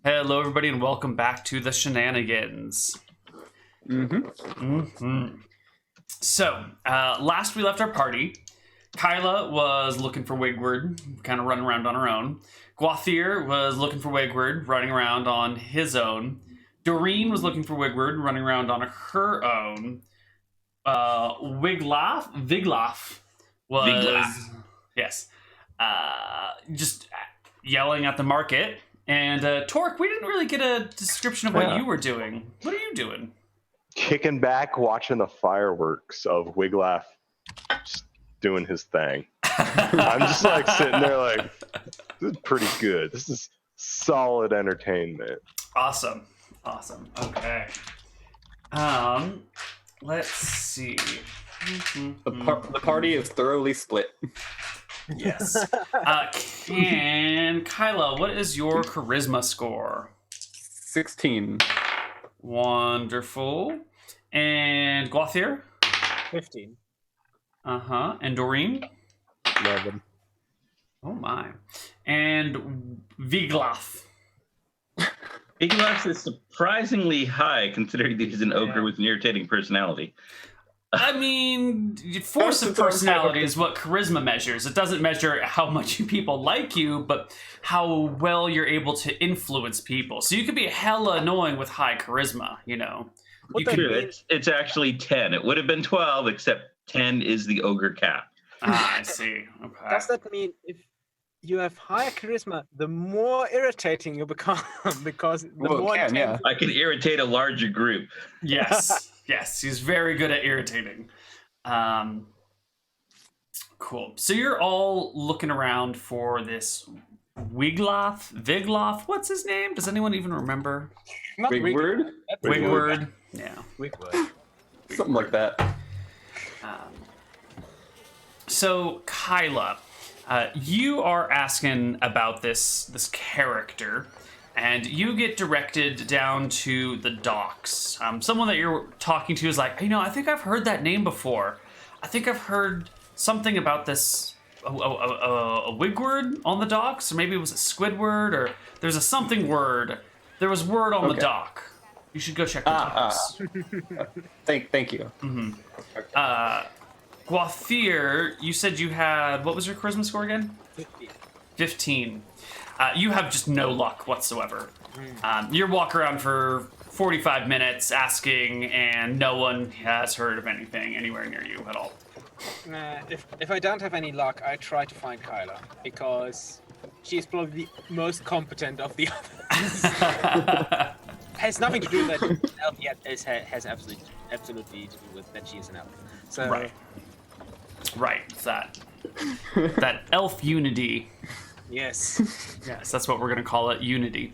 Hello, everybody, and welcome back to the Shenanigans. So, last we left our party, Kyla was looking for Wigward, kind of running around on her own. Gwathir was looking for Wigward, running around on his own. Doreen was looking for Wigward, running around on her own. Wiglaf was... Yes. Just yelling at the market. And Torque, we didn't really get a description of what you were doing. What are you doing? Kicking back, watching the fireworks of Wiglaf just doing his thing. I'm just like sitting there like, this is pretty good. This is solid entertainment. Awesome. Okay. Let's see. The party is thoroughly split. Yes. Kyla, what is your charisma score? 16. Wonderful. And Gwathir? 15. And Doreen? 11. Oh my. And Wiglaf? Wiglaf is surprisingly high, considering that he's an ogre with an irritating personality. I mean, force of personality is what charisma measures. It doesn't measure how much people like you, but how well you're able to influence people. So you could be hella annoying with high charisma, you know. It's actually 10. It would have been 12, except 10 is the ogre cap. I see. Okay. Does that mean if you have higher charisma, the more irritating you become? Because the more intense... I can irritate a larger group. Yes. Yes, he's very good at irritating. Cool. So you're all looking around for this Wiglaf? What's his name? Does anyone even remember? Not Wigward? Wigward. Yeah. Wigward. Something like that. So Kyla, you are asking about this character. And you get directed down to the docks. Someone that you're talking to is like, I think I've heard that name before. I think I've heard something about this, a wigward on the docks, or maybe it was a squidward, or there's a something word. There was word on the dock. You should go check the docks. Thank you. Gwathir, you said you had, what was your charisma score again? 15. You have just no luck whatsoever. You're walking around for 45 minutes asking, and no one has heard of anything anywhere near you at all. If I don't have any luck, I try to find Kyla, because she's probably the most competent of the others. Has nothing to do with that elf yet. Has absolutely to do with that she is an elf. So Right. It's that elf unity. Yes, that's what we're gonna call it, unity.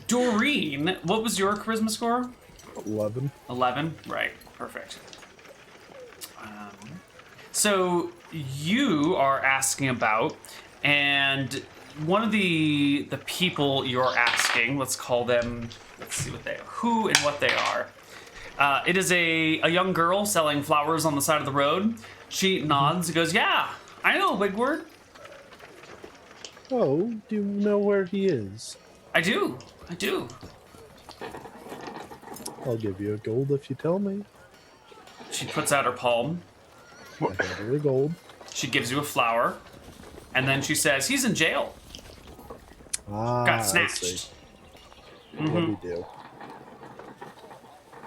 Doreen, what was your charisma score? 11. 11? Right, perfect. So you are asking about, and one of the people you're asking, let's call them, who and what they are. It is a young girl selling flowers on the side of the road. She nods and goes, yeah, I know Wigward. Oh, do you know where he is? I do. I'll give you a gold if you tell me. She puts out her palm. I got her a gold. She gives you a flower. And then she says, he's in jail. Got snatched. I see. What do you do?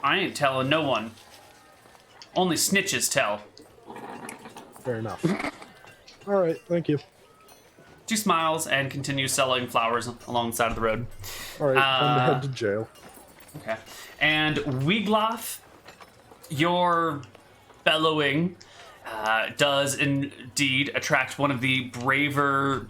I ain't telling no one. Only snitches tell. Fair enough. All right, thank you. She smiles and continues selling flowers along the side of the road. All right, time to head to jail. Okay. And Wiglaf, your bellowing does indeed attract one of the braver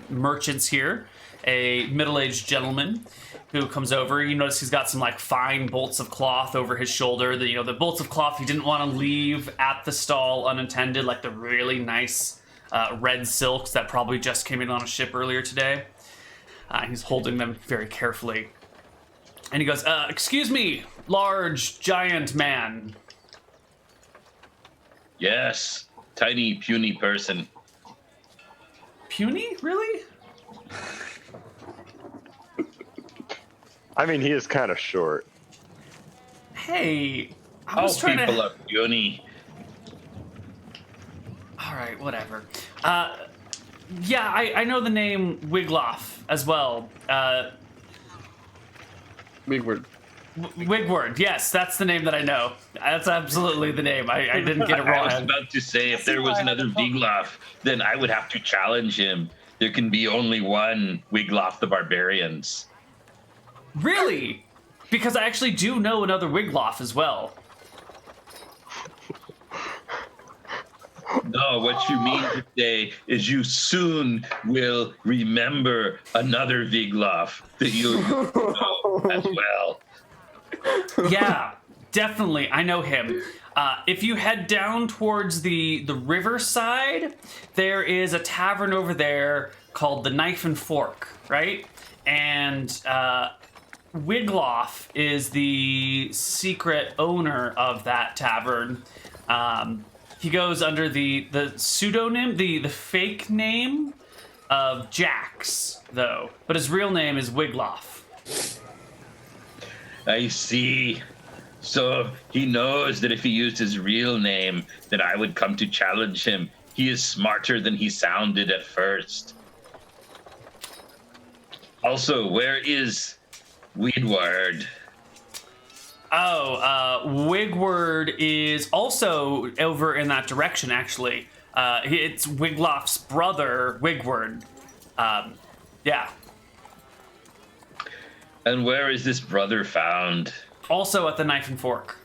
merchants here, a middle-aged gentleman who comes over. You notice he's got some like fine bolts of cloth over his shoulder. The bolts of cloth he didn't want to leave at the stall unattended, like the really nice red silks that probably just came in on a ship earlier today. He's holding them very carefully. And he goes, excuse me, large, giant man. Yes, tiny, puny person. Puny? Really? I mean, he is kind of short. Hey, I All was trying people to. are puny. All right, whatever. Yeah, I know the name Wigloff as well. Big word. Wigward, yes, that's the name that I know. That's absolutely the name. I didn't get it I was wrong. about to say, if there was another Wigloff, then I would have to challenge him. There can be only one Wigloff the Barbarians. Really? Because I actually do know another Wigloff as well. No, what you mean to say is you soon will remember another Wigloff that you know as well. Yeah, definitely. I know him. If you head down towards the river side, there is a tavern over there called the Knife and Fork, right? And Wigloff is the secret owner of that tavern. He goes under the pseudonym, the fake name of Jax, though. But his real name is Wigloff. I see. So he knows that if he used his real name, that I would come to challenge him. He is smarter than he sounded at first. Also, where is Weedward? Oh, Wigward is also over in that direction, actually. It's Wigloff's brother, Wigward. Yeah. And where is this brother found? Also at the Knife and Fork.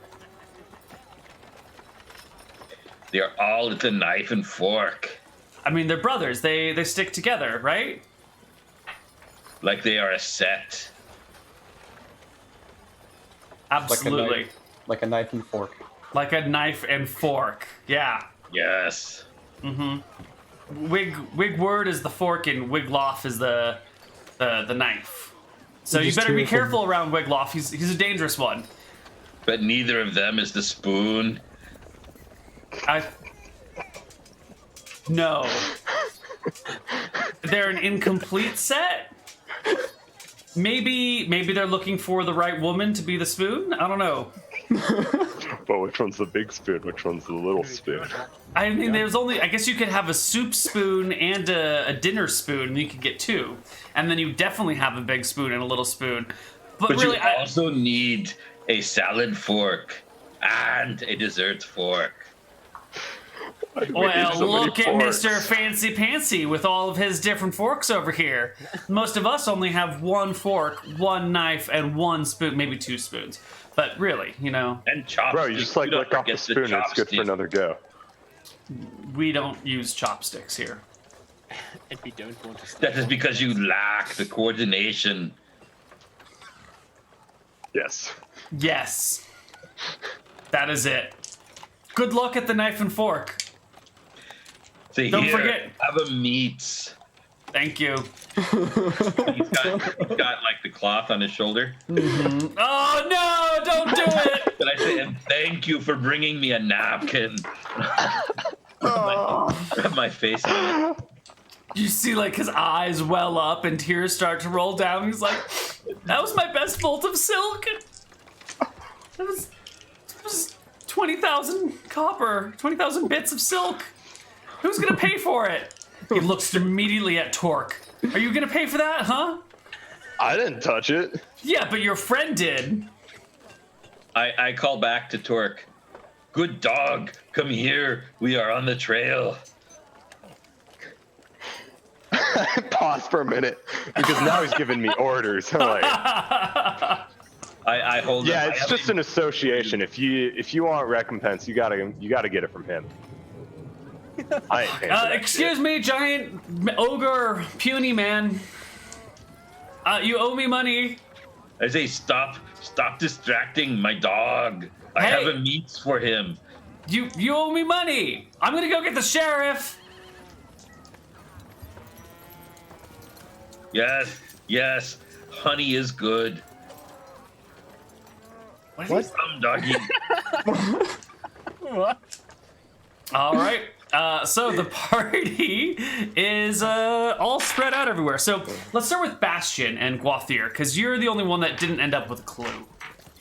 They are all at the Knife and Fork. I mean, they're brothers. They stick together, right? Like they are a set. Absolutely. Like a knife and fork. Like a knife and fork. Yeah. Yes. Wigward is the fork and Wigloff is the knife. So you Just better two be of them. careful around Wigloff. He's a dangerous one. But neither of them is the spoon. No. They're an incomplete set. Maybe they're looking for the right woman to be the spoon. I don't know. But which one's the big spoon? Which one's the little spoon? I mean, there's only. I guess you could have a soup spoon and a dinner spoon, and you could get two. And then you definitely have a big spoon and a little spoon. But really, you also need a salad fork and a dessert fork. We need well, so many look at forks. Mr. Fancy Pantsy with all of his different forks over here. Most of us only have one fork, one knife, and one spoon, maybe two spoons. But really, And chopsticks. Bro, you just like Do not lick off the forget spoon and it's good for chopstick. another go. we don't use chopsticks here. And we don't want to stop. That is because you lack the coordination. Yes. Yes. That is it. Good luck at the knife and fork. Say, Don't here, forget- have a meat. Thank you. He's got like the cloth on his shoulder. Oh no, don't do it! But I say, and thank you for bringing me a napkin. Rub my face on it. You see like his eyes well up and tears start to roll down. He's like, that was my best bolt of silk. It was 20,000 copper, 20,000 bits of silk. Who's gonna pay for it? He looks immediately at Torque. Are you gonna pay for that, huh? I didn't touch it. Yeah, but your friend did. I call back to Torque. Good dog, come here. We are on the trail. Pause for a minute because now he's giving me orders. I'm like, I hold yeah, him. it's just an association. If you want recompense, you gotta get it from him. I ain't paying for that Excuse shit. me, giant ogre puny man. You owe me money. I say, stop distracting my dog. I Hey. have a meat for him. You owe me money. I'm gonna go get the sheriff. Yes, honey is good. What? What? Come, doggy. What? All right. So the party is all spread out everywhere. So let's start with Bastian and Guathier, because you're the only one that didn't end up with a clue.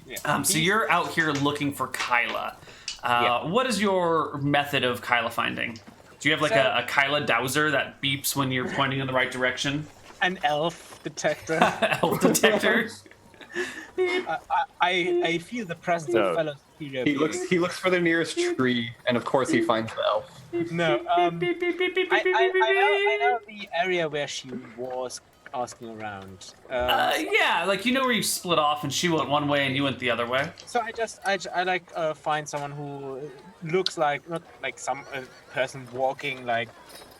Yeah. So you're out here looking for Kyla. Yeah. What is your method of Kyla finding? Do you have like a Kyla dowser that beeps when you're pointing in the right direction? An elf detector. Elf detector? I feel the presence No. of fellow superior He beings. looks for the nearest tree, and of course he finds the elf. No, Beep, beep, beep, beep, beep, I know the area where she was asking around. yeah, like you know where you split off and she went one way and you went the other way. So I like find someone who looks like not like some person walking like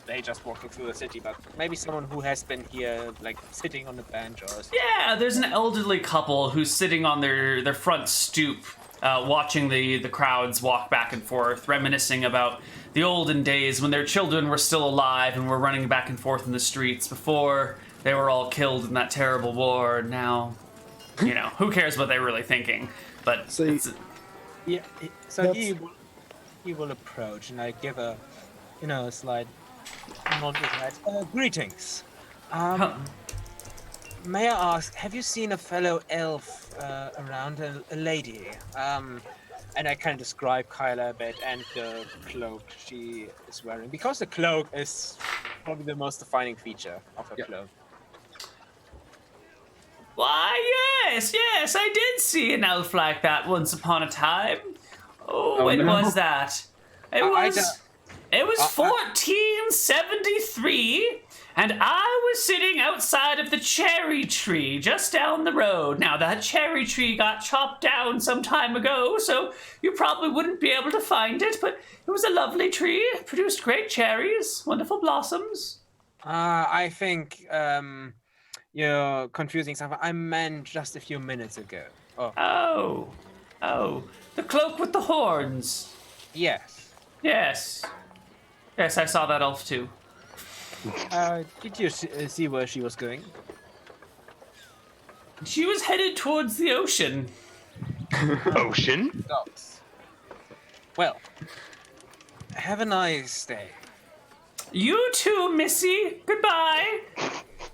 they just walking through the city, but maybe someone who has been here like sitting on the bench or something. Yeah, there's an elderly couple who's sitting on their front stoop, watching the crowds walk back and forth, reminiscing about the olden days when their children were still alive and were running back and forth in the streets before they were all killed in that terrible war. And now, you know, who cares what they're really thinking? But So Yeah. So That's- he will approach and I give a slight nod with that. Greetings. Huh. May I ask, have you seen a fellow elf around, a lady? And I kind of describe Kyla a bit and the cloak she is wearing. Because the cloak is probably the most defining feature of her Yep. cloak. Why, yes, I did see an elf like that once upon a time. Oh, when no. was that? It I was don't- it was I- 1473, and I was sitting outside of the cherry tree just down the road. Now that cherry tree got chopped down some time ago, so you probably wouldn't be able to find it, but it was a lovely tree. It produced great cherries, wonderful blossoms. I think you're confusing something. I meant just a few minutes ago. Oh, Oh, the cloak with the horns. yes. Yes, I saw that elf too. Did you see where she was going? She was headed towards the ocean. Ocean? Dogs. Well, have a nice day. You too, Missy. Goodbye.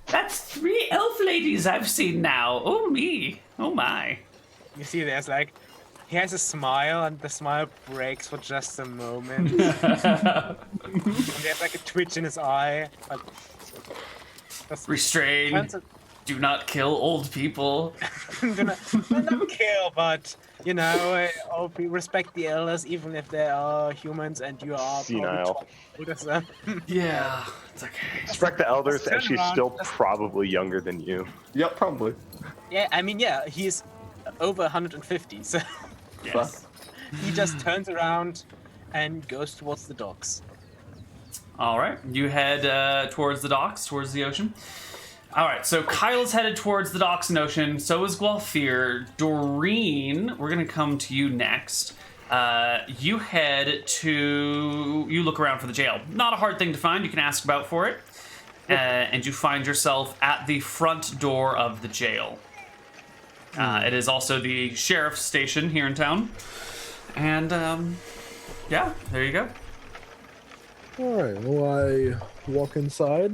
That's 3 elf ladies I've seen now. Oh me. Oh my. You see, there's like, he has a smile, and the smile breaks for just a moment. And there's like a twitch in his eye. But that's Restrain. turns it- Do not kill old people. do not kill, but respect the elders, even if they are humans and you are Senile. older than them. Yeah, it's okay. Respect the elders, Turn and she's around, still just- probably younger than you. Yep, probably. Yeah, I mean, he's over 150, so Yes. he just turns around and goes towards the docks. All right, you head towards the docks, towards the ocean. All right, so Kyle's headed towards the docks and ocean. So is Gualthier. Doreen, we're gonna come to you next. You look around for the jail. Not a hard thing to find. You can ask about for it, and you find yourself at the front door of the jail. It is also the sheriff's station here in town, and yeah, there you go. All right. Well, I walk inside.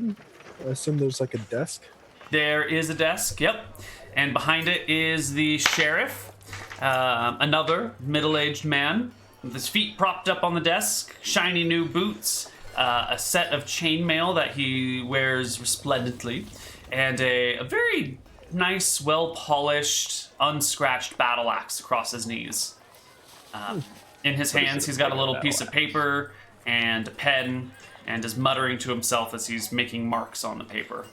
I assume there's like a desk. There is a desk, yep. And behind it is the sheriff, another middle-aged man with his feet propped up on the desk, shiny new boots, a set of chainmail that he wears resplendently, and a very nice, well-polished, unscratched battle axe across his knees. In his hands, he's got a little piece of paper and a pen, and is muttering to himself as he's making marks on the paper.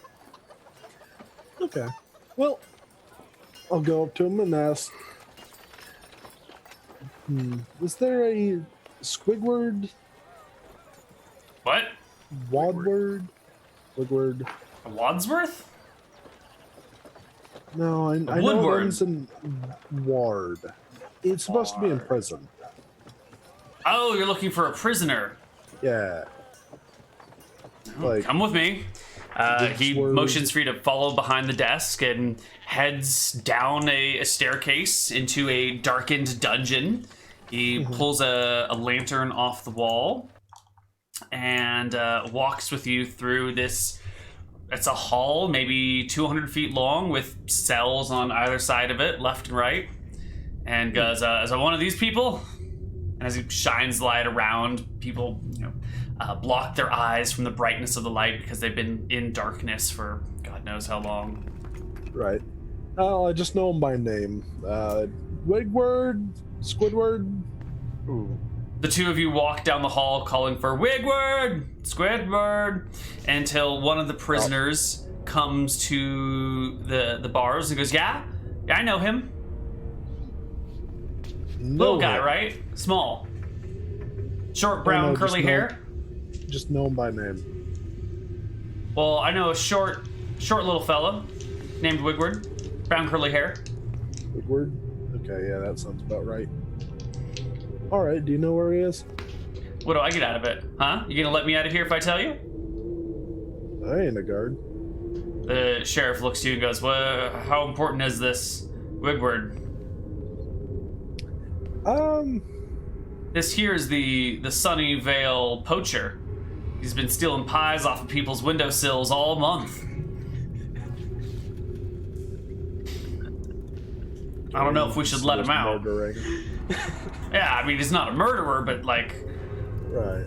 Okay. Well, I'll go up to him and ask. Is there a Squidward? What? Wadward? Squidward? A Wadsworth? No, I know Woodward. it ends in Ward. It's supposed to be in Ward. prison. Oh, you're looking for a prisoner. Yeah. Like, Come with me. He Word. motions for you to follow behind the desk and heads down a staircase into a darkened dungeon. He pulls a lantern off the wall and walks with you through this. It's a hall, maybe 200 feet long, with cells on either side of it, left and right. And goes, "Is I one of these people?" And as he shines light around, people, block their eyes from the brightness of the light because they've been in darkness for God knows how long. Right. I just know him by name. Wigward, Squidward. Ooh. The two of you walk down the hall calling for Wigward, Squidward, until one of the prisoners comes to the bars and goes, yeah, I know him. Little guy, right? Small. Short, brown, curly hair. Just know him by name. Well, I know a short little fella named Wigward. Brown, curly hair. Wigward? Okay, yeah, that sounds about right. Alright, do you know where he is? What do I get out of it? Huh? You gonna let me out of here if I tell you? I ain't a guard. The sheriff looks to you and goes, well, how important is this Wigward? This here is the Sunnyvale poacher. He's been stealing pies off of people's windowsills all month. I don't know if we should let him out. Murdering. Yeah, I mean, he's not a murderer, but like, Right.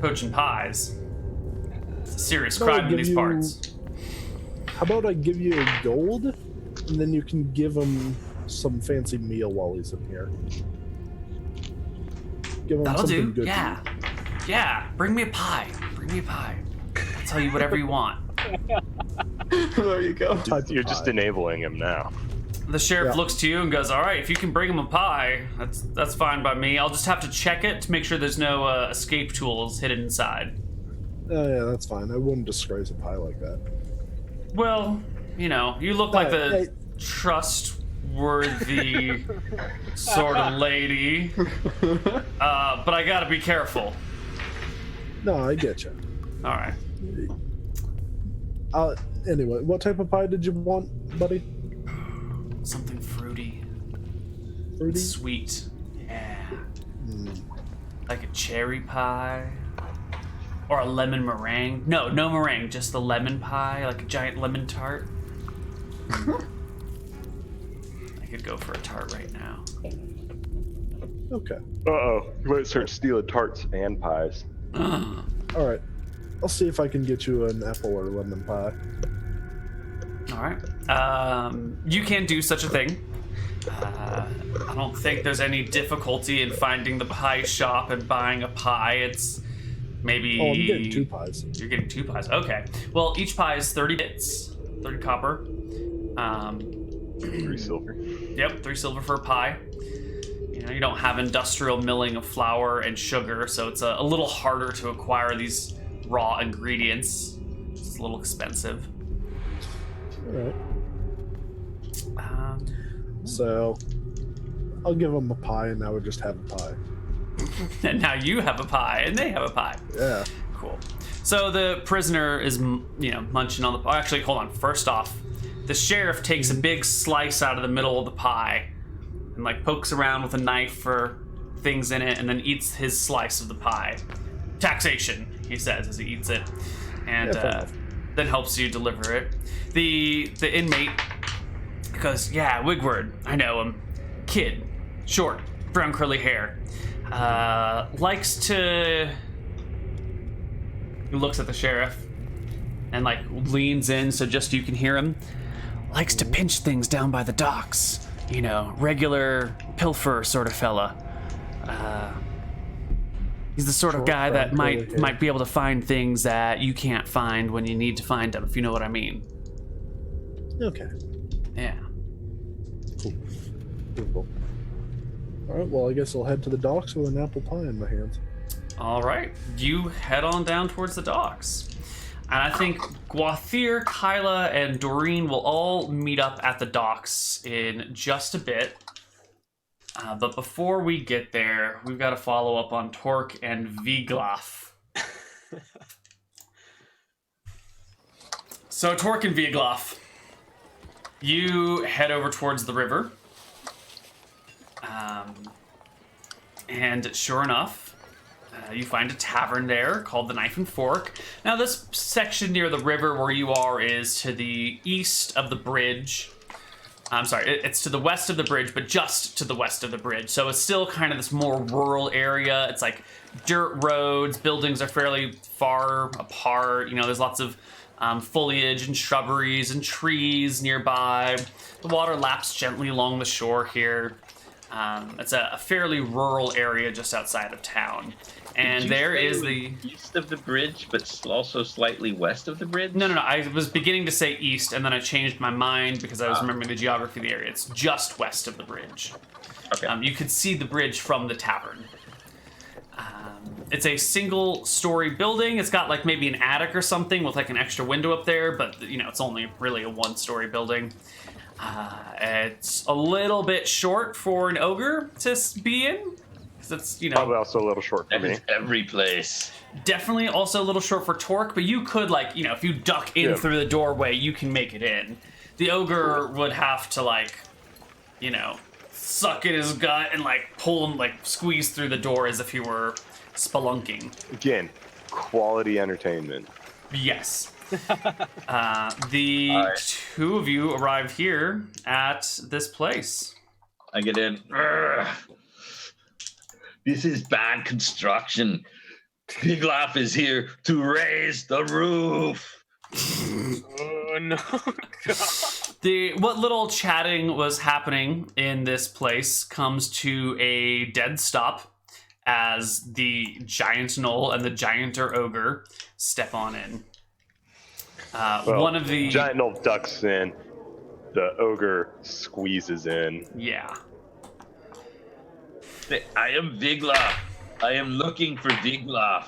poaching pies. It's a serious crime in these parts. How about I give you a gold, and then you can give him some fancy meal while he's in here. Give him That'll something do. good. Yeah. Yeah. Bring me a pie. Bring me a pie. I'll tell you whatever you want. There you go. You're just enabling him now. The sheriff Yeah. looks to you and goes, all right, if you can bring him a pie, that's fine by me. I'll just have to check it to make sure there's no escape tools hidden inside. Oh yeah, that's fine. I wouldn't disgrace a pie like that. Well, you look like the Hey. trustworthy sort of lady. But I gotta be careful. No, I get you. All right. Anyway, what type of pie did you want, buddy? Something fruity. Fruity? Sweet. Yeah. Like a cherry pie. Or a lemon meringue. No meringue, just the lemon pie, like a giant lemon tart. I could go for a tart right now. Okay. Uh-oh. You might start stealing tarts and pies. Alright. I'll see if I can get you an apple or lemon pie. All right. You can do such a thing. I don't think there's any difficulty in finding the pie shop and buying a pie. It's maybe... Oh, I'm getting 2 pies. You're getting 2 pies. Okay. Well, each pie is 30 bits, 30 copper. 3 silver. Yep, 3 silver for a pie. You don't have industrial milling of flour and sugar, so it's a little harder to acquire these raw ingredients. It's a little expensive. Alright. So, I'll give them a pie and now we just have a pie. And now you have a pie, and they have a pie. Yeah. Cool. So the prisoner is, munching on the pie. Actually, hold on. First off, the sheriff takes a big slice out of the middle of the pie and, pokes around with a knife for things in it and then eats his slice of the pie. Taxation, he says as he eats it. And Yeah, fair enough. then helps you deliver it. The inmate goes, yeah, Wigward, I know him. Kid, short, brown curly hair. Likes to... He looks at the sheriff and leans in so just you can hear him. Likes to pinch things down by the docks. Regular pilfer sort of fella. He's the sort of Short, guy that brown, curly hair. might be able to find things that you can't find when you need to find them, if you know what I mean. Okay. Yeah. Cool. Alright, well, I guess I'll head to the docks with an apple pie in my hands. All right, you head on down towards the docks. And I think Guathir, Kyla, and Doreen will all meet up at the docks in just a bit. But before we get there, we've got to follow up on Torque and Viglaf. So Torque and Viglaf, you head over towards the river. And sure enough, You find a tavern there called the Knife and Fork. Now, this section near the river where you are is to the east of the bridge. I'm sorry, it's to the west of the bridge, but just to the west of the bridge. So it's still kind of this more rural area. It's like dirt roads, buildings are fairly far apart. You know, there's lots of foliage and shrubberies and trees nearby. The water laps gently along the shore here. It's a fairly rural area just outside of town. And there is the east of the bridge, but also slightly west of the bridge. No. I was beginning to say east, and then I changed my mind because I was remembering the geography of the area. It's just west of the bridge. Okay. You could see the bridge from the tavern. It's a single-story building. It's got like maybe an attic or something with like an extra window up there, but you know it's only really a one-story building. It's a little bit short for an ogre to be in. That's, you know, Probably also a little short for That me. is every place. definitely also a little short for Torque, but you could, like, you know, if you duck in Yeah. through the doorway, you can make it in. The ogre would have to, like, you know, suck in his gut and, like, pull him, like, squeeze through the door as if he were spelunking. Again, quality entertainment. Yes. The Alright. two of you arrive here at this place. I get in. Urgh. This is bad construction. Big Laugh is here to raise the roof. Oh no. God. What little chatting was happening in this place comes to a dead stop as the giant knoll and the gianter ogre step on in. Well, One of the giant Nulf ducks in. The ogre squeezes in. yeah. I am Viglaff. I am looking for Viglaff.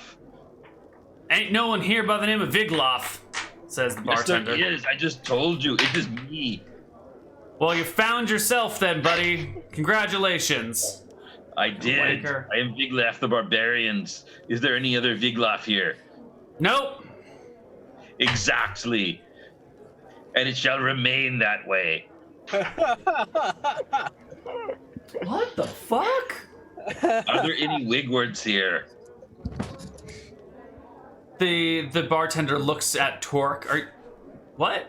Ain't no one here by the name of Vigloff, says the Yes, there bartender. is. I just told you. It is me. Well, you found yourself then, buddy. Congratulations. I did. Wanker. I am Viglaff the Barbarians. Is there any other Viglaff here? Nope. Exactly. And it shall remain that way. What the fuck? Are there any Wigwards here? The bartender looks at Torque. What?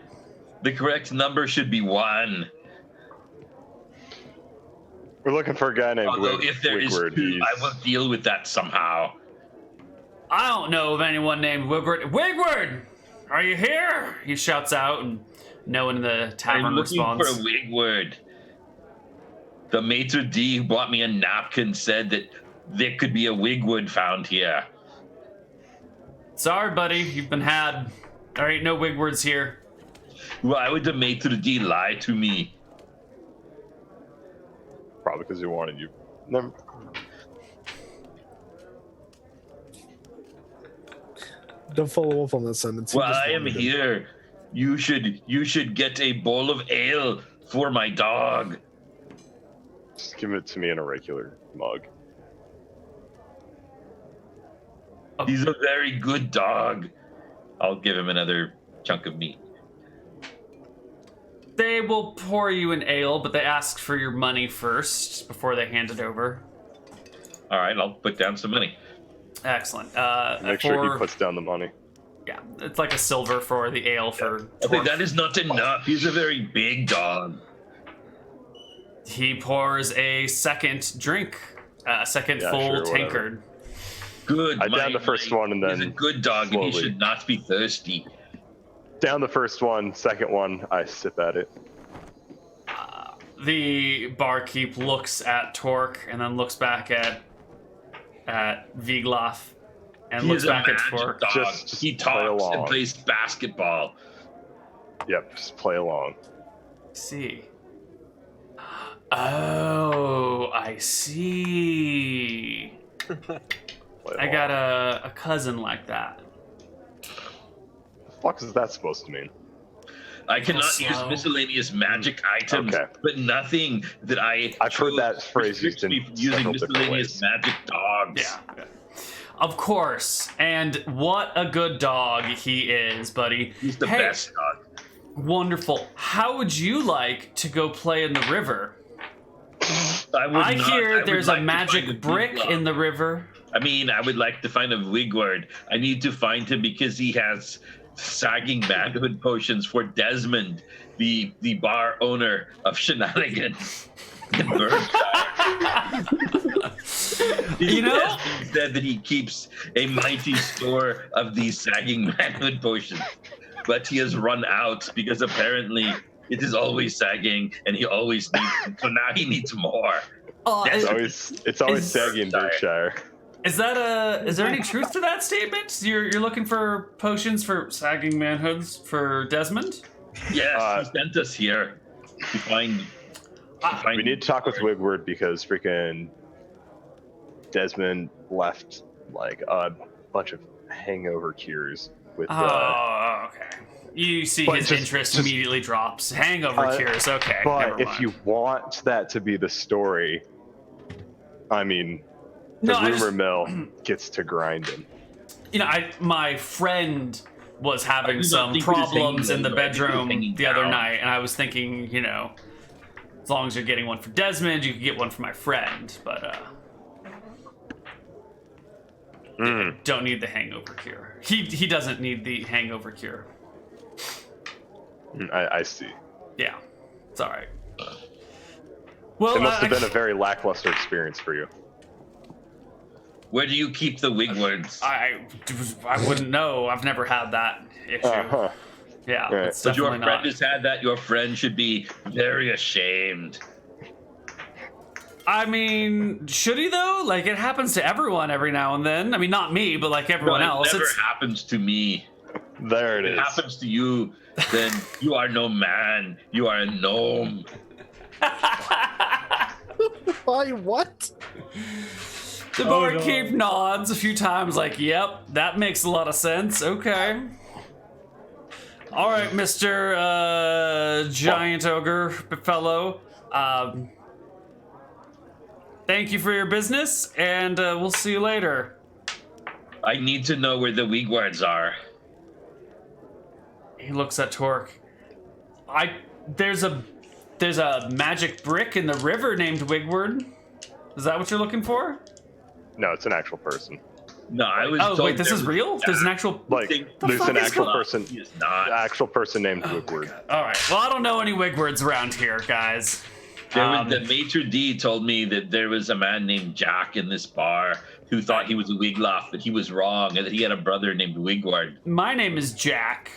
The correct number should be 1. We're looking for a guy named Although if there is Wigward. 2, I will deal with that somehow. I don't know of anyone named Wigward. Wigward! Are you here? He shouts out, and no one in the tavern I'm looking responds. for a Wigward. The maitre d' who bought me a napkin said that there could be a Wigward found here. Sorry, buddy, you've been had. There ain't no Wigwards here. Why would the maitre d' lie to me? Probably because he wanted you. Never. Don't follow up on that sentence. He Well, just I am wanted it. here. You should get a bowl of ale for my dog. Just give it to me in a regular mug. He's a very good dog. I'll give him another chunk of meat. They will pour you an ale, but they ask for your money first before they hand it over. All right, I'll put down some money. Excellent. Make sure he puts down the money. Yeah, it's like a silver for the ale for I think Torque. that is not enough. He's a very big dog. He pours a second drink, a second Yeah, full sure, whatever. tankard. Good. I downed the first one and He's a then good dog, and he slowly. should not be thirsty. Down the first one, second one, I sip at it. The barkeep looks at Torque and then looks back at Vigloff and He looks is a back at magic Torque. dog. Just He play talks along. and plays basketball. Yep, just play along. See. Oh, I see. Play I along. got a cousin like that. The fuck is that supposed to mean? I cannot slow. use miscellaneous magic items, Okay. but nothing that I've heard that chose phrase used restricts me in from using several different miscellaneous ways. magic dogs. Yeah. Of course. And what a good dog he is, buddy. He's the Hey, best dog. Wonderful. How would you like to go play in the river? I hear there's a like to magic find brick Wigward. in the river. I mean, I would like to find a Wigward. I need to find him because he has sagging manhood potions for Desmond, the bar owner of Shenanigans in Berkshire. You know? Desmond said that he keeps a mighty store of these sagging manhood potions, but he has run out because apparently it is always sagging and he always needs them. So now he needs more. It's always Is- saggy in Berkshire. Is there any truth to that statement? You're looking for potions for sagging manhoods for Desmond? Yes, he sent us here to find. We need to talk with Wigward because freaking Desmond left like a bunch of hangover cures with. Oh, okay. You see But his just- interest just- immediately drops. Hangover cures. Okay. But never if mind. you want that to be the story, I mean, the No, I rumor just- mill gets to grinding. My friend was I having do not some think it is problems in hanging the low, I think it is bedroom hanging the other down. night, and I was thinking, as long as you're getting one for Desmond, you could get one for my friend, but don't need the hangover cure. He doesn't need the hangover cure. I see. Yeah, it's all right. Well, It must have been a very lackluster experience for you. Where do you keep the Wigwards? I wouldn't know. I've never had that issue. Uh-huh. Yeah, Right. it's But your definitely friend not. has had that. Your friend should be very ashamed. I mean, should he though? Like, it happens to everyone every now and then. I mean, not me, but like everyone No, it else. never It's happens to me. There it If it is. happens to you, then you are no man. You are a gnome. Why? What? the barkeep nods a few times, like, "Yep, that makes a lot of sense." Okay. All right, Mr. Giant Ogre fellow. Thank you for your business, and we'll see you later. I need to know where the Wigwards are. He looks at Torque. There's a magic brick in the river named Wigward. Is that what you're looking for? No, it's an actual person. No, I was. Oh told wait, this there is was- real? There's an actual. Like, The there's fuck an is actual going on? person. He is not. An actual person named Wigward. All right. Well, I don't know any Wigwards around here, guys. There was, the maitre d' told me that there was a man named Jack in this bar who thought he was a Wiglaf, but he was wrong, and that he had a brother named Wigward. My name is Jack.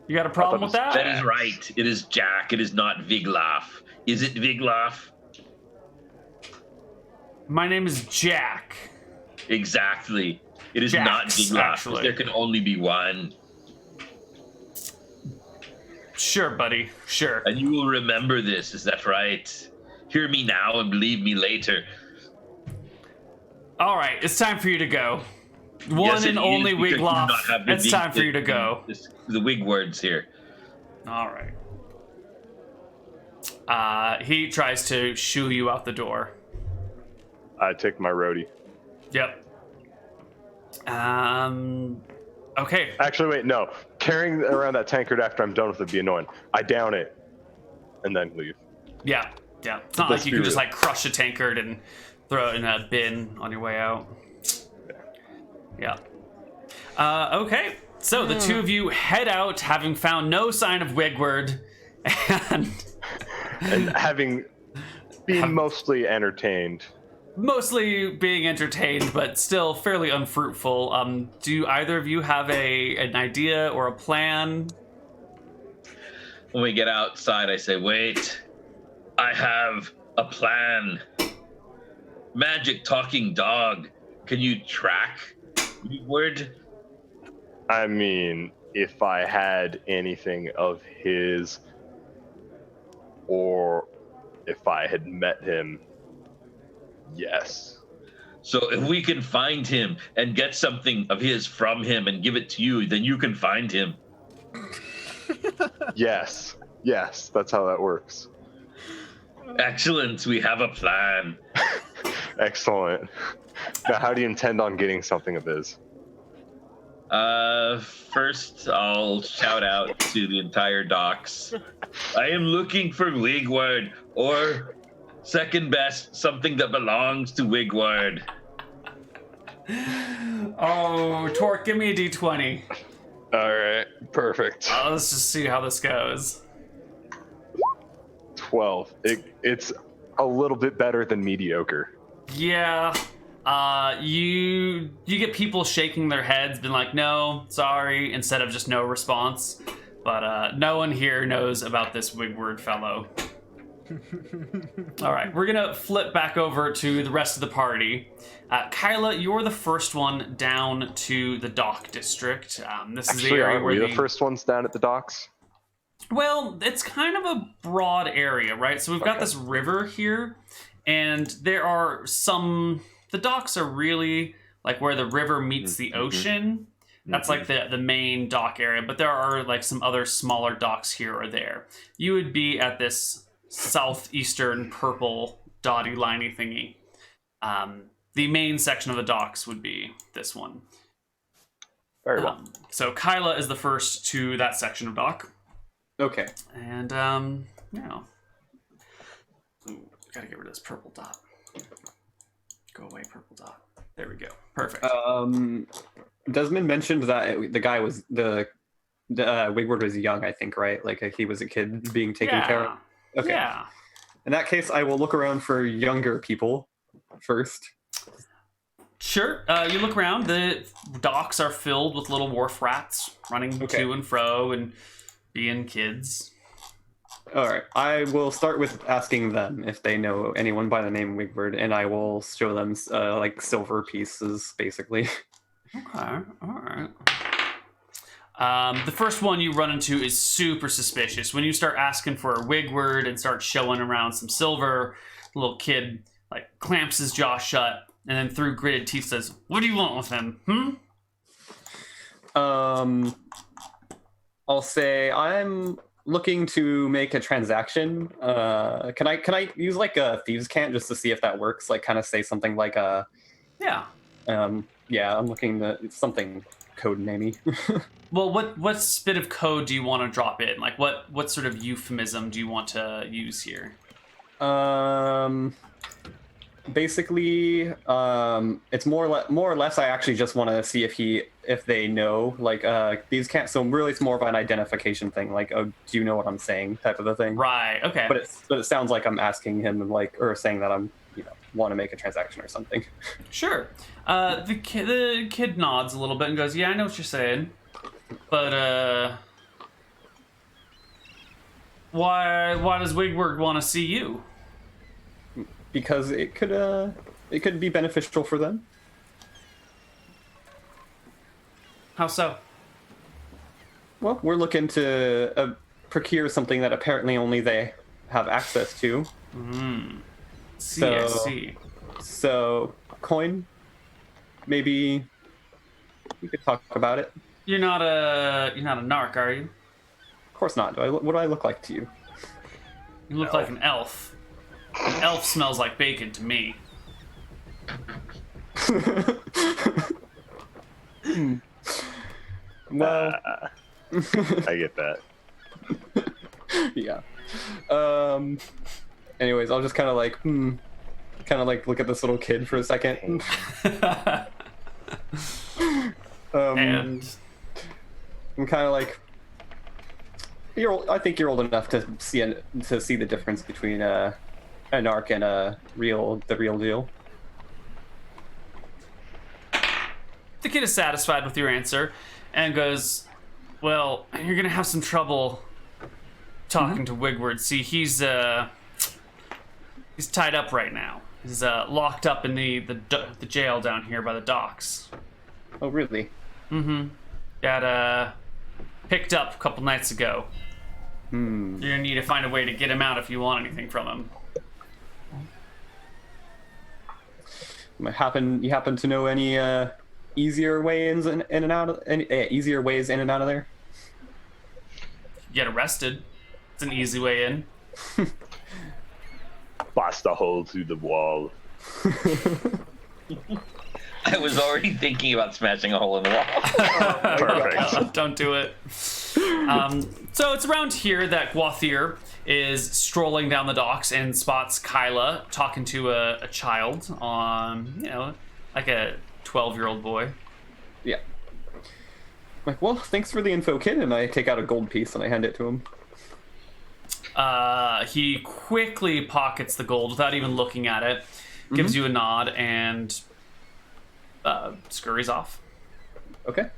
You got a problem with that? That is right. It is Jack. It is not Wiglaf. Is it Wiglaf? My name is Jack. Exactly. It is not Jax, Wiglaf. actually. There can only be one. Sure, buddy. Sure. And you will remember this, is that right? Hear me now and believe me later. All right. It's time for you to go. One Yes, it and is, only because you do Wiglaf. not have the It's time for you to go. The Wigwards here. All right. He tries to shoo you out the door. I take my roadie. Yep. Okay. Actually, wait, no. Carrying around that tankard after I'm done with it would be annoying. I down it and then leave. Yeah. Yeah. It's not Let's like you be can just real. like crush a tankard and throw it in a bin on your way out. Yeah. Okay. So the two of you head out, having found no sign of Wigward, and And having been mostly entertained. mostly being entertained, but still fairly unfruitful. Do either of you have an idea or a plan? When we get outside, I say, wait, I have a plan. Magic talking dog. Can you track Wigward? I mean, if I had anything of his, or if I had met him, yes. So if we can find him and get something of his from him and give it to you, then you can find him. Yes. Yes, that's how that works. Excellent. We have a plan. Excellent. Now, how do you intend on getting something of his? First, I'll shout out to the entire docks. I am looking for Wigward, or Second best, something that belongs to Wigward. Oh, Torque, give me a d20. All right, perfect. Let's just see how this goes. 12. It's a little bit better than mediocre. Yeah. You get people shaking their heads, being like, no, sorry, instead of just no response. But no one here knows about this Wigward fellow. All right, we're gonna flip back over to the rest of the party. Kyla, you're the first one down to the dock district. This is the Actually, area aren't where we the first ones down at the docks? Well, it's kind of a broad area, right? So we've got this river here, and there are some... The docks are really like where the river meets the ocean. That's like the main dock area, but there are like some other smaller docks here or there. You would be at this southeastern purple dotty liney thingy. The main section of the docks would be this one. Very well. So Kyla is the first to that section of dock. Okay. And now, gotta get rid of this purple dot. Go away, purple dot. There we go. Perfect. Desmond mentioned that the guy was the Wigward was young, I think, right? Like he was a kid being taken care of. Okay. Yeah. In that case, I will look around for younger people first. Sure. You look around. The docks are filled with little wharf rats running to and fro and being kids. All right. I will start with asking them if they know anyone by the name Wigward, and I will show them like silver pieces, basically. Okay. All right. The first one you run into is super suspicious. When you start asking for a Wigward and start showing around some silver, the little kid like clamps his jaw shut and then through gritted teeth says, "What do you want with him? I'll say I'm looking to make a transaction. Can I use like a thieves' cant just to see if that works? Like, kind of say something like Yeah. yeah, I'm looking to something code namey. Well, what bit of code do you want to drop in? Like, what sort of euphemism do you want to use here? Basically, it's more or less. I actually just want to see if they know like these can't. So really, it's more of an identification thing. Like, oh, do you know what I'm saying? Type of a thing. Right. Okay. But it sounds like I'm asking him like or saying that I'm want to make a transaction or something. Sure. The kid nods a little bit and goes, "Yeah, I know what you're saying, but why does Wigward want to see you?" Because it could be beneficial for them. How so? Well, we're looking to procure something that apparently only they have access to. I see. So, coin. Maybe we could talk about it. You're not a narc, are you? Of course not. What do I look like to you? You look like an elf. An elf smells like bacon to me. Well, I get that. yeah. Anyways, I'll just kind of like look at this little kid for a second. And I'm kind of like, I think you're old enough to see the difference between an arc and the real deal. the kid is satisfied with your answer and goes, "Well, you're gonna have some trouble talking to Wigward. See, he's tied up right now. He's locked up in the jail down here by the docks." Oh, really? Mm-hmm. Got picked up a couple nights ago. You're gonna need to find a way to get him out if you want anything from him. You happen to know any easier ways in and out of easier ways in and out of there? Get arrested. It's an easy way in. Blast a hole through the wall. I was already thinking about smashing a hole in the wall. Perfect. Don't do it. So it's around here that Gwathir is strolling down the docks and spots Kyla talking to a child on, like a 12-year-old boy. Yeah. Like, well, thanks for the info, kid. And I take out a gold piece and I hand it to him. He quickly pockets the gold without even looking at it, gives you a nod, and scurries off. Okay.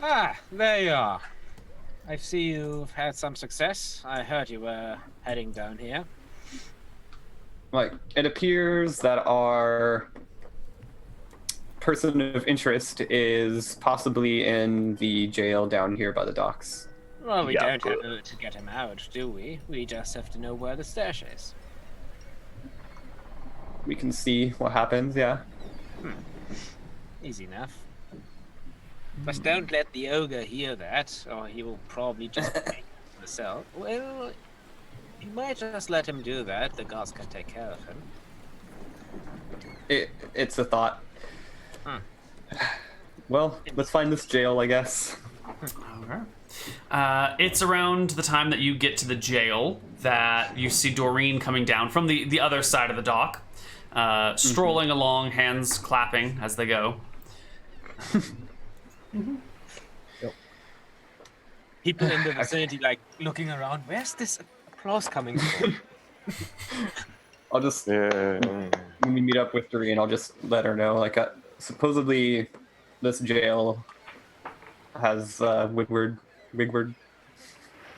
Ah, there you are. I see you've had some success. I heard you were heading down here. Like, it appears that our person of interest is possibly in the jail down here by the docks. Well, we Yeah, don't have to get him out, do we? We just have to know where the stash is. We can see what happens, yeah. Easy enough. But don't let the ogre hear that, or he will probably just break the cell. Well, you might just let him do that. The guards can take care of him. It's a thought. Well, let's find this jail, I guess. Okay. It's around the time that you get to the jail that you see Doreen coming down from the other side of the dock, strolling along, hands clapping as they go. People in the vicinity, like, looking around. Where's this applause coming from? I'll just, Yeah. when we meet up with Doreen, I'll just let her know, like, supposedly this jail has Wigward.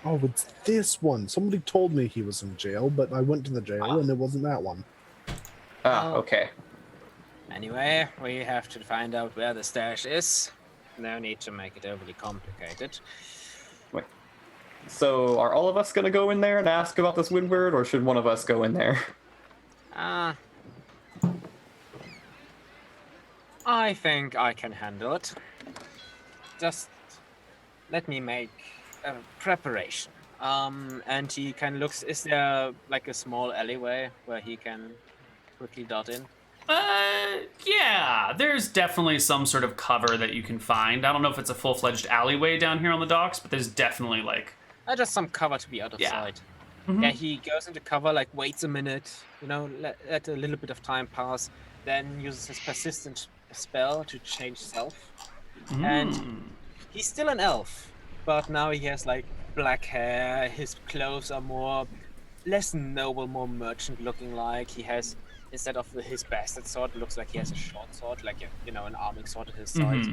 Oh, it's this one. Somebody told me he was in jail, but I went to the jail and it wasn't that one. Ah, okay. Anyway, we have to find out where the stash is. No need to make it overly complicated. Wait. So, are all of us gonna go in there and ask about this Windward, or should one of us go in there? I think I can handle it. Just let me make a preparation. And he kind of looks. Is there like a small alleyway where he can quickly dart in? Yeah, there's definitely some sort of cover that you can find. I don't know if it's a full-fledged alleyway down here on the docks, but there's definitely like... Just some cover to be out of sight. Yeah, he goes into cover, like waits a minute, let a little bit of time pass, then uses his persistent spell to change self. And he's still an elf, but now he has like black hair, his clothes are less noble, more merchant looking like. He has, instead of his bastard sword, it looks like he has a short sword, like an arming sword at his side.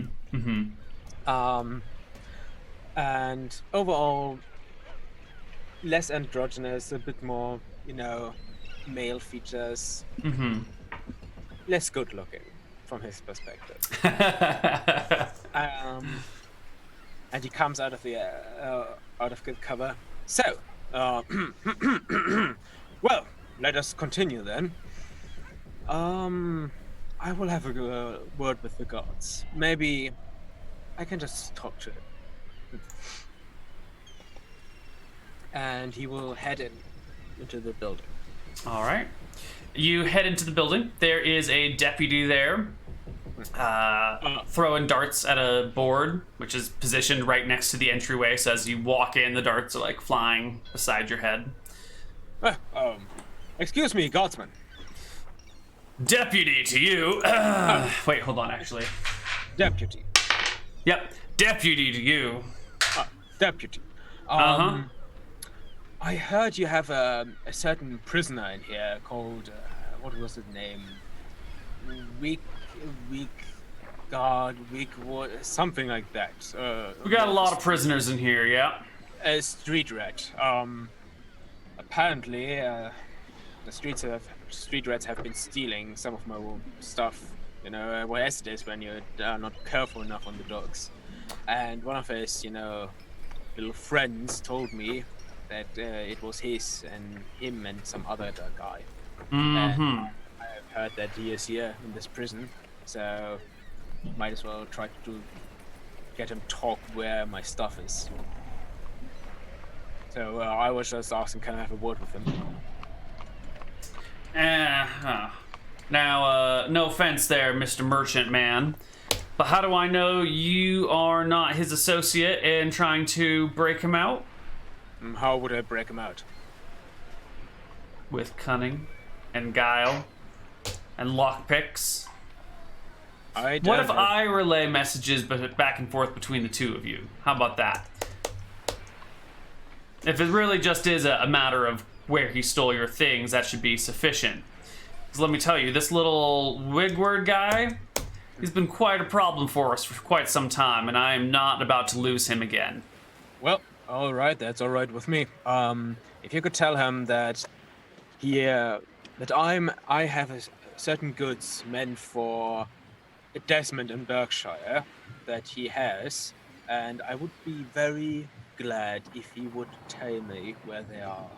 And overall, less androgynous, a bit more, male features. Less good looking from his perspective. And he comes out of the out of good cover. So, well, let us continue then. I will have a word with the gods. Maybe I can just talk to him. And he will head into the building. All right. You head into the building. There is a deputy there, throwing darts at a board, which is positioned right next to the entryway. So as you walk in, the darts are like flying beside your head. Excuse me, guardsman. Deputy to you. Wait, hold on, actually. Deputy. Yep, deputy to you. Deputy. I heard you have a certain prisoner in here called, what was his name? Something like that. We got a lot of prisoners in here, yeah. A street rat. Apparently, the street rats have been stealing some of my stuff. What as it is when you're not careful enough on the dogs. And one of his, little friends told me that it was him and some other guy. And I've heard that he is here in this prison, so might as well try to get him talk where my stuff is. So I was just asking, can I have a word with him? Now, no offense there, Mr. Merchant Man, but how do I know you are not his associate in trying to break him out? How would I break him out? With cunning and guile and lockpicks. I What if don't I relay messages back and forth between the two of you? How about that? If it really just is a matter of where he stole your things, that should be sufficient. Because let me tell you, this little Wigward guy, he's been quite a problem for us for quite some time, and I am not about to lose him again. Well, all right, that's all right with me. If you could tell him that I have certain goods meant for Desmond in Berkshire that he has, and I would be very glad if he would tell me where they are.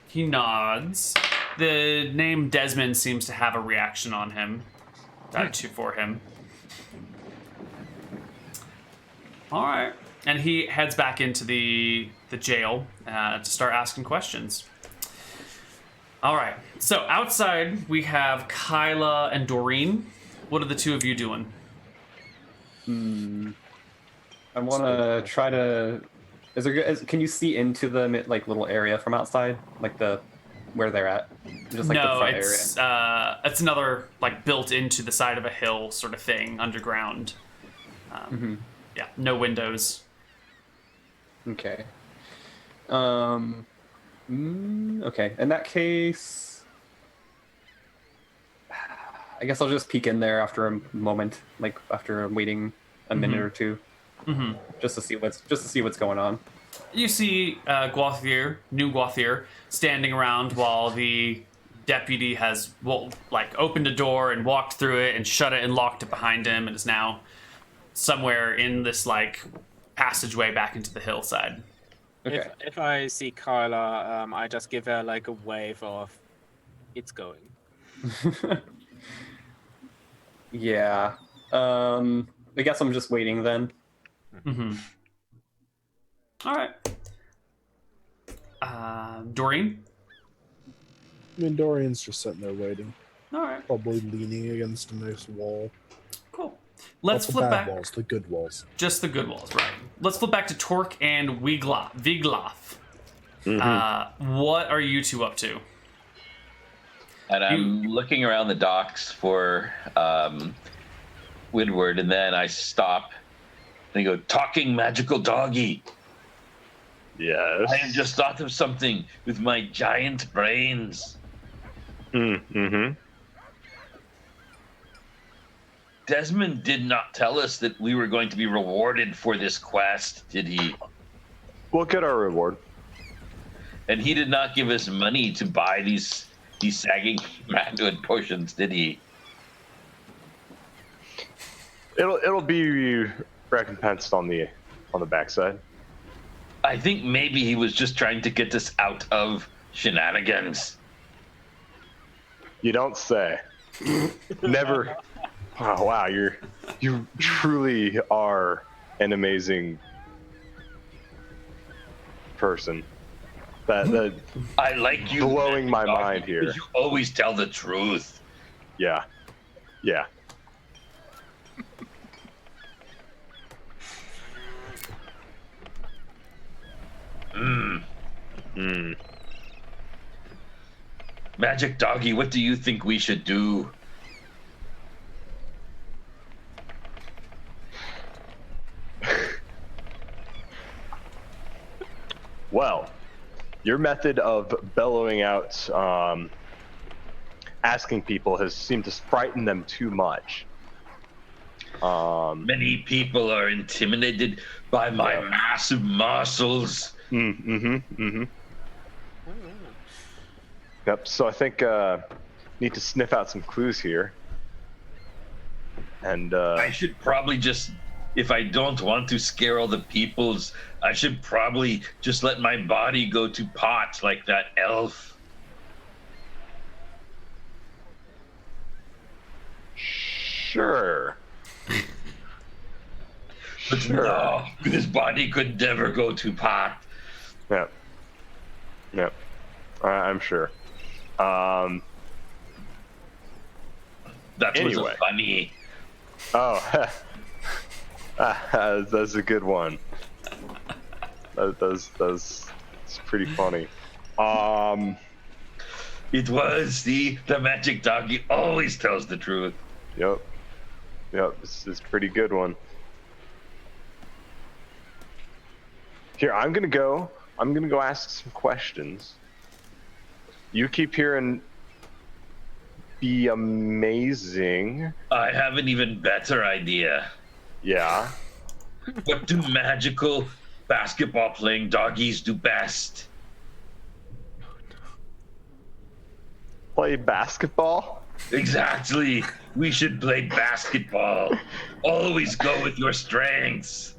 He nods. The name Desmond seems to have a reaction on him. For him. All right. And he heads back into the jail to start asking questions. All right. So outside we have Kyla and Doreen. What are the two of you doing? I want to try to. Can you see into the like little area from outside, like where they're at? Just like the front area. It's another like built into the side of a hill sort of thing underground. Yeah, no windows. Okay. Okay. In that case, I guess I'll just peek in there after a moment, like after waiting a minute or two, just to see what's going on. You see new Guathier, standing around while the deputy has opened a door and walked through it and shut it and locked it behind him, and is now somewhere in this like passageway back into the hillside. Okay. If I see Kyla, I just give her like a wave of, it's going. Yeah. I guess I'm just waiting then. All right. Doreen? I mean, Dorian's just sitting there waiting, All right. probably leaning against a nice wall. Cool. Let's Not the flip bad back. walls, the good walls. Just the good walls, right. Let's flip back to Torque and Wiglaf. What are you two up to? And I'm looking around the docks for Woodward, and then I stop and I go, talking magical doggy. Yes. I have just thought of something with my giant brains. Desmond did not tell us that we were going to be rewarded for this quest, did he? We'll get our reward. And he did not give us money to buy these sagging manhood potions, did he? It'll be recompensed on the backside. I think maybe he was just trying to get us out of Shenanigans. You don't say. Never. Oh, wow, you truly are an amazing person. That I like you. blowing my Doggy, mind here. because you always tell the truth. Yeah. Magic Doggy, what do you think we should do? Well, your method of bellowing out, asking people has seemed to frighten them too much. Many people are intimidated by my massive muscles. Yep. So I think need to sniff out some clues here. And I should probably just, if I don't want to scare all the peoples, I should probably just let my body go to pot like that elf. sure. But no, his body could never go to pot. Yep. I'm sure. That was Anyway. funny. Oh, That's a good one. That's pretty funny. It was the magic doggy always tells the truth. Yep. This is a pretty good one. Here, I'm gonna go ask some questions. You keep hearing be amazing. I have an even better idea. Yeah. What do magical basketball playing doggies do best? Play basketball? Exactly. We should play basketball. Always go with your strengths.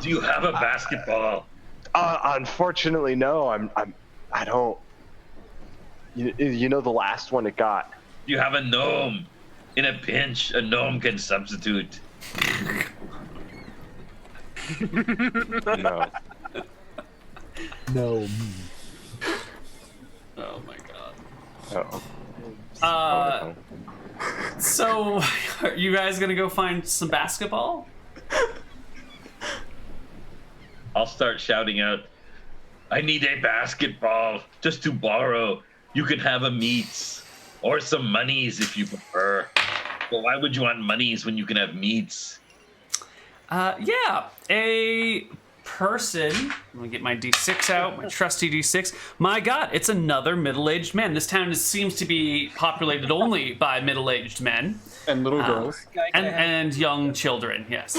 Do you have a basketball? Unfortunately, no. I don't. You know the last one it got. You have a gnome. In a pinch, a gnome can substitute. No. No. Oh my god. Oh. So, are you guys gonna go find some basketball? I'll start shouting out, I need a basketball just to borrow. You can have a meats or some monies if you prefer. But why would you want monies when you can have meats? Yeah, a person. Let me get my D6 out, my trusty D6. My god, it's another middle-aged man. This town seems to be populated only by middle-aged men. And little girls. And young children, yes.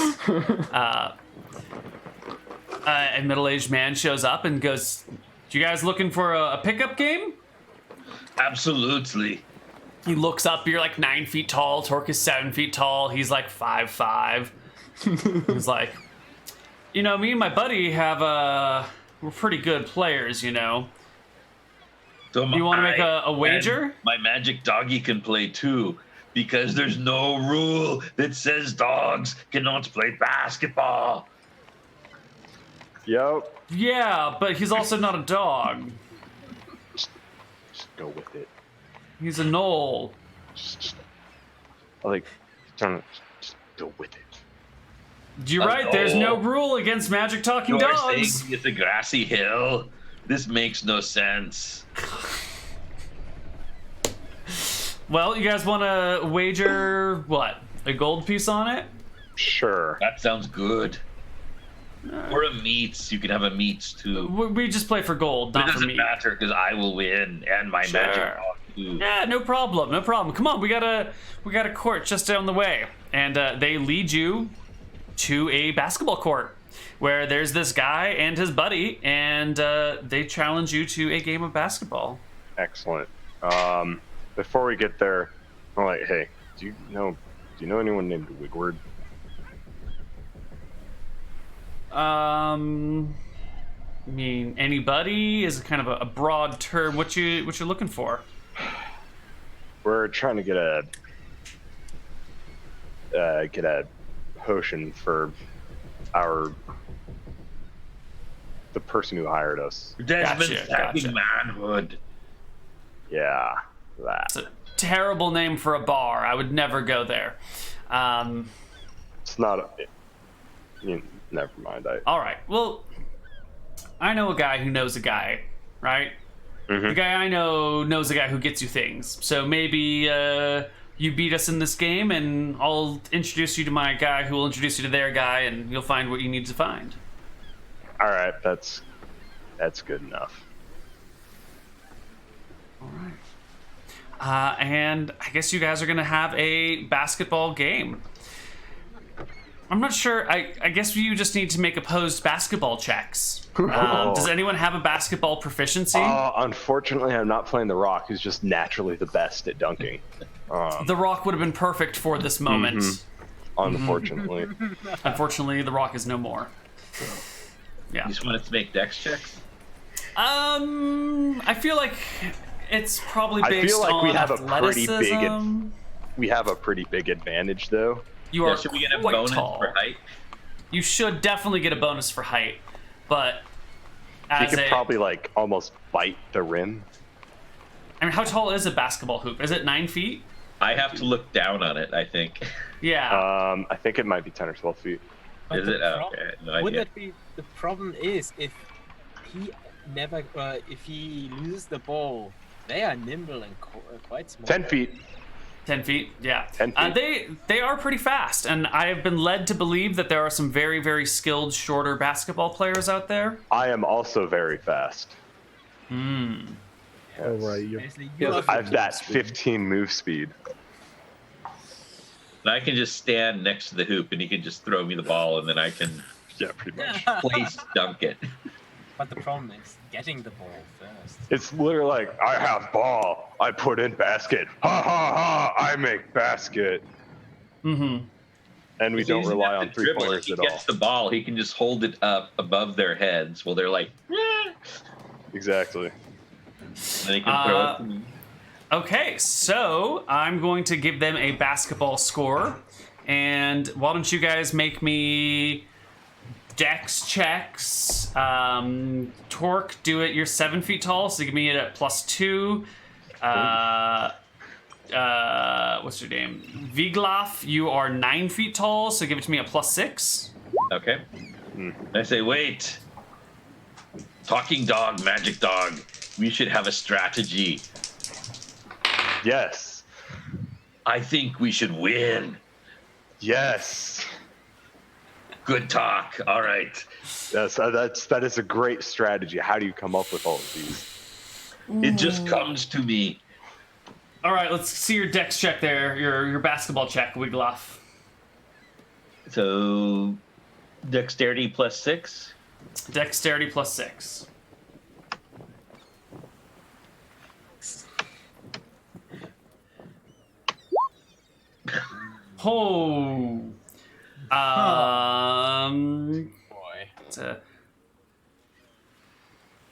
A middle-aged man shows up and goes, "You guys looking for a pickup game?" Absolutely. He looks up, you're like 9 feet tall, Torque is 7 feet tall, he's like 5'5". He's like, "You know, me and my buddy have we're pretty good players, you know. So You want to make a wager?" And my magic doggy can play too, because there's no rule that says dogs cannot play basketball. Yep. Yeah, but he's also not a dog. Just go with it. He's a knoll. Just like, just go with it. You're right, there's no rule against magic talking You're dogs. saying it's a grassy hill? This makes no sense. Well, you guys want to wager, what, a gold piece on it? Sure. That sounds good. Or a meats. You can have a meats too. We just play for gold, But not it for doesn't me. matter because I will win and my Sure. magic dog too. Yeah, no problem, no problem. Come on, we got a court just down the way, and they lead you to a basketball court where there's this guy and his buddy, and they challenge you to a game of basketball. Excellent. Before we get there, I'm like, hey, do you know anyone named Wigward? I mean, anybody is kind of a broad term. What you looking for? We're trying to get a potion for the person who hired us. Desmond Gotcha, Stacking gotcha. Manhood. Yeah, that. It's a terrible name for a bar. I would never go there. It's not. Never mind. All right. Well, I know a guy who knows a guy, right? Mhm. The guy I know knows a guy who gets you things. So maybe you beat us in this game, and I'll introduce you to my guy, who will introduce you to their guy, and you'll find what you need to find. All right, that's good enough. All right. And I guess you guys are gonna have a basketball game. I'm not sure. I guess you just need to make opposed basketball checks. Does anyone have a basketball proficiency? Unfortunately, I'm not playing The Rock, who's just naturally the best at dunking. The Rock would have been perfect for this moment. Unfortunately. Unfortunately, The Rock is no more. Yeah. You just wanted to make dex checks? I feel like it's probably I based feel like on we have a pretty athleticism. we have a pretty big advantage, though. You Yeah, are should we get a quite bonus tall. for height? You should definitely get a bonus for height, but He as could a probably like almost bite the rim. I mean, how tall is a basketball hoop? Is it 9 feet? I have to look down on it, I think. Yeah. I think it might be 10 or 12 feet. But Is the it? Okay, no would idea. that be the problem? Is if he never, if he loses the ball, they are nimble and quite small. 10 feet. 10 feet, yeah. 10 feet. They are pretty fast, and I have been led to believe that there are some very, very skilled shorter basketball players out there. I am also very fast. Oh, right. Basically, Yeah, you are I have that 15 move speed. And I can just stand next to the hoop, and he can just throw me the ball, and then I can Yeah, pretty much. place dunk it. But the problem is getting the ball first. It's literally like, I have ball. I put in basket. Ha ha ha. I make basket. Mm-hmm. And we He don't doesn't rely have on to dribble. If 3-pointers he at all. gets the ball, he can just hold it up above their heads while they're like, "Eh," Exactly. and then he can throw it to me. Okay, so I'm going to give them a basketball score. And why don't you guys make me dex checks? Torque, do it. You're 7 feet tall, so give me it at +2. What's your name? Viglaf, you are 9 feet tall, so give it to me at +6. Okay. I say, wait. Talking dog, magic dog. We should have a strategy. Yes. I think we should win. Yes. Good talk. All right. Yes, that is a great strategy. How do you come up with all of these? It just comes to me. All right, let's see your dex check there, your basketball check, Wiglaf. So, dexterity +6. Dexterity +6. Oh. Boy.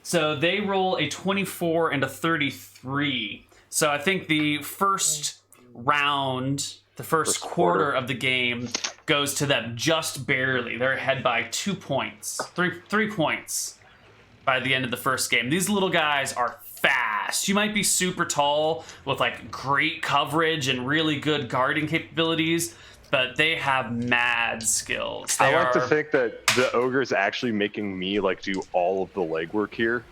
So they roll a 24 and a 33. So I think the first round, the first quarter of the game goes to them just barely. They're ahead by 2 points, 3 points by the end of the first game. These little guys are fast. You might be super tall with like great coverage and really good guarding capabilities, but they have mad skills. I like to think that the ogre's actually making me like do all of the legwork here.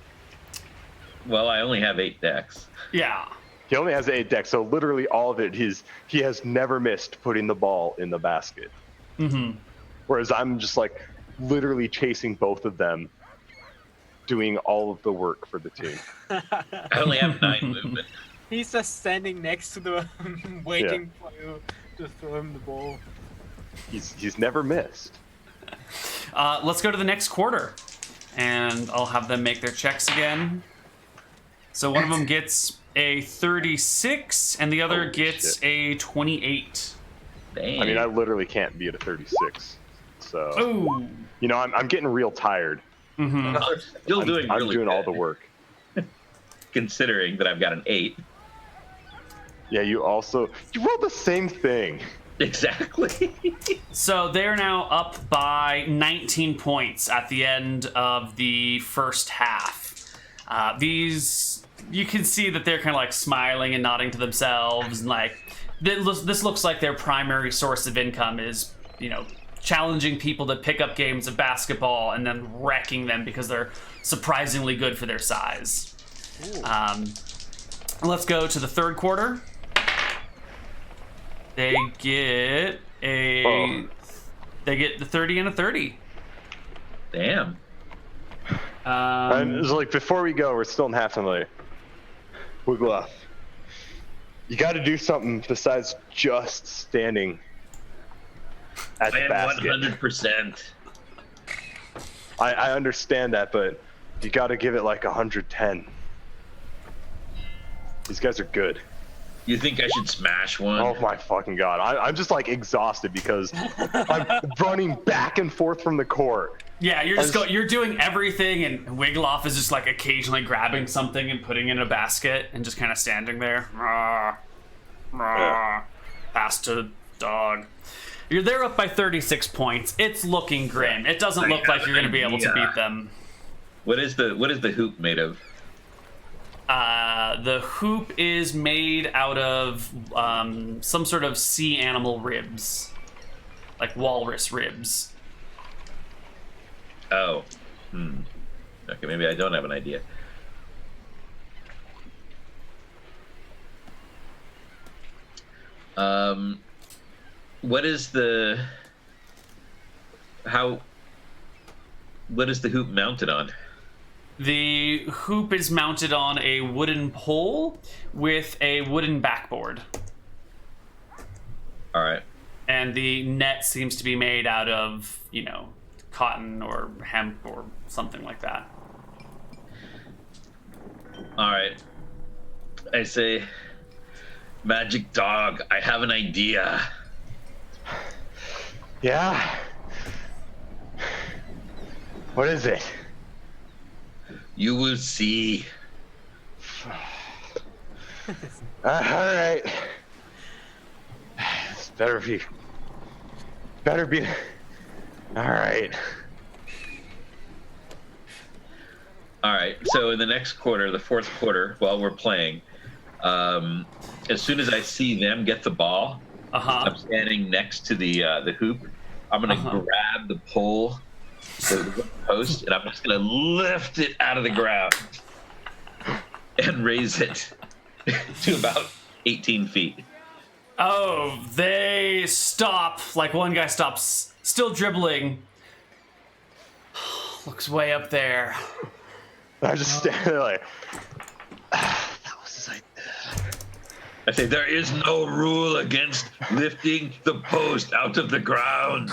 Well, I only have 8 dex. Yeah. He only has 8 decks, so literally all of it, he has never missed putting the ball in the basket. Mm-hmm. Whereas I'm just like literally chasing both of them, doing all of the work for the team. I only have 9 movement. He's just standing next to the waiting for you to throw him the ball. He's never missed. Let's go to the next quarter, and I'll have them make their checks again. So one of them gets a 36, and the other Holy gets shit. a 28. Dang. I mean, I literally can't beat a 36. So, Ooh. you know, I'm getting real tired. Mm-hmm. Still doing I'm really doing all the good, work. considering that I've got an 8. Yeah, you rolled the same thing. Exactly. So they're now up by 19 points at the end of the first half. You can see that they're kind of like smiling and nodding to themselves, and like this looks like their primary source of income is, you know, challenging people to pick up games of basketball and then wrecking them because they're surprisingly good for their size. Let's go to the third quarter. They get the 30 and a 30. Damn. And it's like, before we go, we're still in halftime. Like, Wiglaf, you got to do something besides just standing at the I am basket. 100%. I understand that, but you got to give it like 110. These guys are good. You think I should smash one? Oh my fucking god! I'm just like exhausted because I'm running back and forth from the court. Yeah, you're doing everything, and Wiglaf is just like occasionally grabbing something and putting it in a basket and just kind of standing there. Pass to dog. They're up by 36 points. It's looking grim. It doesn't look like you're going to be able to beat them. What is the hoop made of? The hoop is made out of some sort of sea animal ribs, like walrus ribs. Oh. Okay, maybe I don't have an idea. What is the hoop mounted on? The hoop is mounted on a wooden pole with a wooden backboard. All right. And the net seems to be made out of, cotton or hemp or something like that. All right. I say, Magic Dog, I have an idea. Yeah? What is it? You will see. All right. This better be. All right. All right. So in the next quarter, the fourth quarter, while we're playing, as soon as I see them get the ball, I'm standing next to the hoop. I'm gonna grab the pole, the post, and I'm just gonna lift it out of the ground and raise it to about 18 feet. Oh, they stop. Like one guy stops, still dribbling. Looks way up there. I just stand there like, that was his idea. I say, there is no rule against lifting the post out of the ground.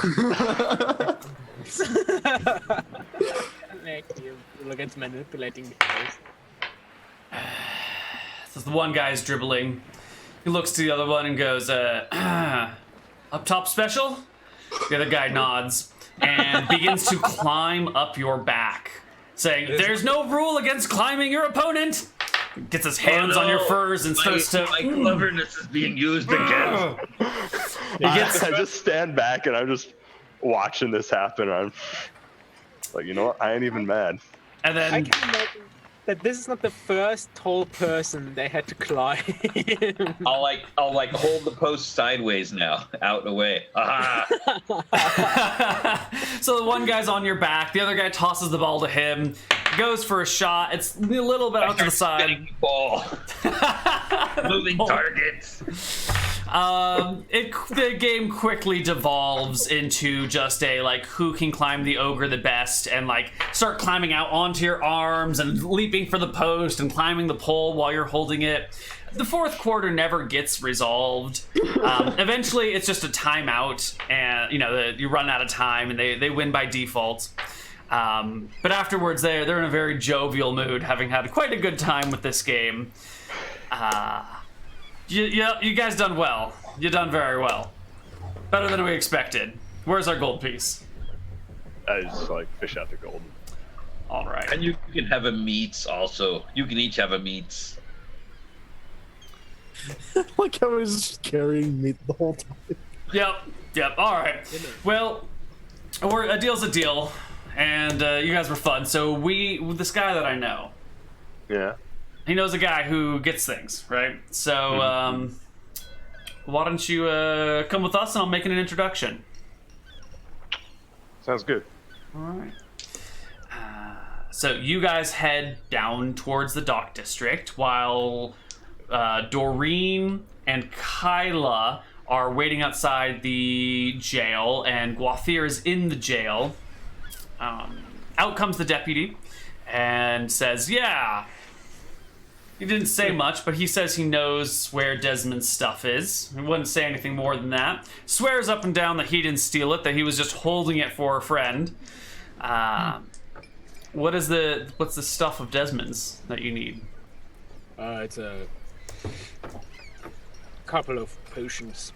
Rule against manipulating the post. So the one guy's dribbling. He looks to the other one and goes, up top special? The other guy nods and begins to climb up your back, saying, there's no rule against climbing your opponent. Gets his hands on your furs and starts to... My cleverness is being used again. I just stand back and I'm just watching this happen. I'm like, you know what? I ain't even mad. And then... I can imagine that this is not the first tall person they had to climb. I'll hold the post sideways now, out and away. So the one guy's on your back, the other guy tosses the ball to him, goes for a shot. It's a little bit out to the side. Spinning the ball. Moving targets. The game quickly devolves into just a who can climb the ogre the best, and start climbing out onto your arms and leaping for the post and climbing the pole while you're holding it. The fourth quarter never gets resolved. Eventually, it's just a timeout, and you run out of time, and they win by default. But afterwards, they're in a very jovial mood, having had quite a good time with this game. You guys done well. You done very well. Better than we expected. Where's our gold piece? I just fish out the gold. All right. And you can have a meats also. You can each have a meats. Like I was just carrying meat the whole time. Yep. All right. Well, a deal's a deal, and you guys were fun. So this guy that I know. Yeah. He knows a guy who gets things, right? So, why don't you come with us and I'll make an introduction. Sounds good. All right. So you guys head down towards the dock district while Doreen and Kyla are waiting outside the jail, and Guathir is in the jail. Out comes the deputy and says, yeah. He didn't say much, but he says he knows where Desmond's stuff is. He wouldn't say anything more than that. Swears up and down that he didn't steal it, that he was just holding it for a friend. What's the stuff of Desmond's that you need? It's a couple of potions.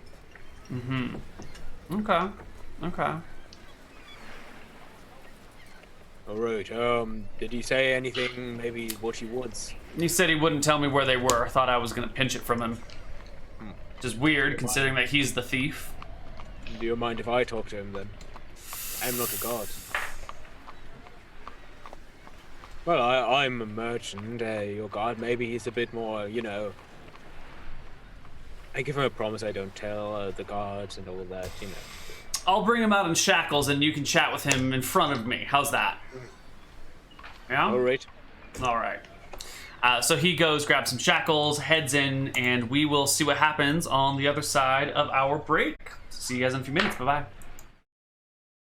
Okay. All right. Did he say anything? Maybe what he wants? He said he wouldn't tell me where they were. I thought I was gonna pinch it from him. Just weird, considering that he's the thief. Do you mind if I talk to him then? I'm not a god. Well, I'm a merchant, your guard. Maybe he's a bit more, I give him a promise I don't tell the guards and all that, I'll bring him out in shackles and you can chat with him in front of me. How's that? Yeah? All right. All right. So he goes, grabs some shackles, heads in, and we will see what happens on the other side of our break. See you guys in a few minutes. Bye-bye.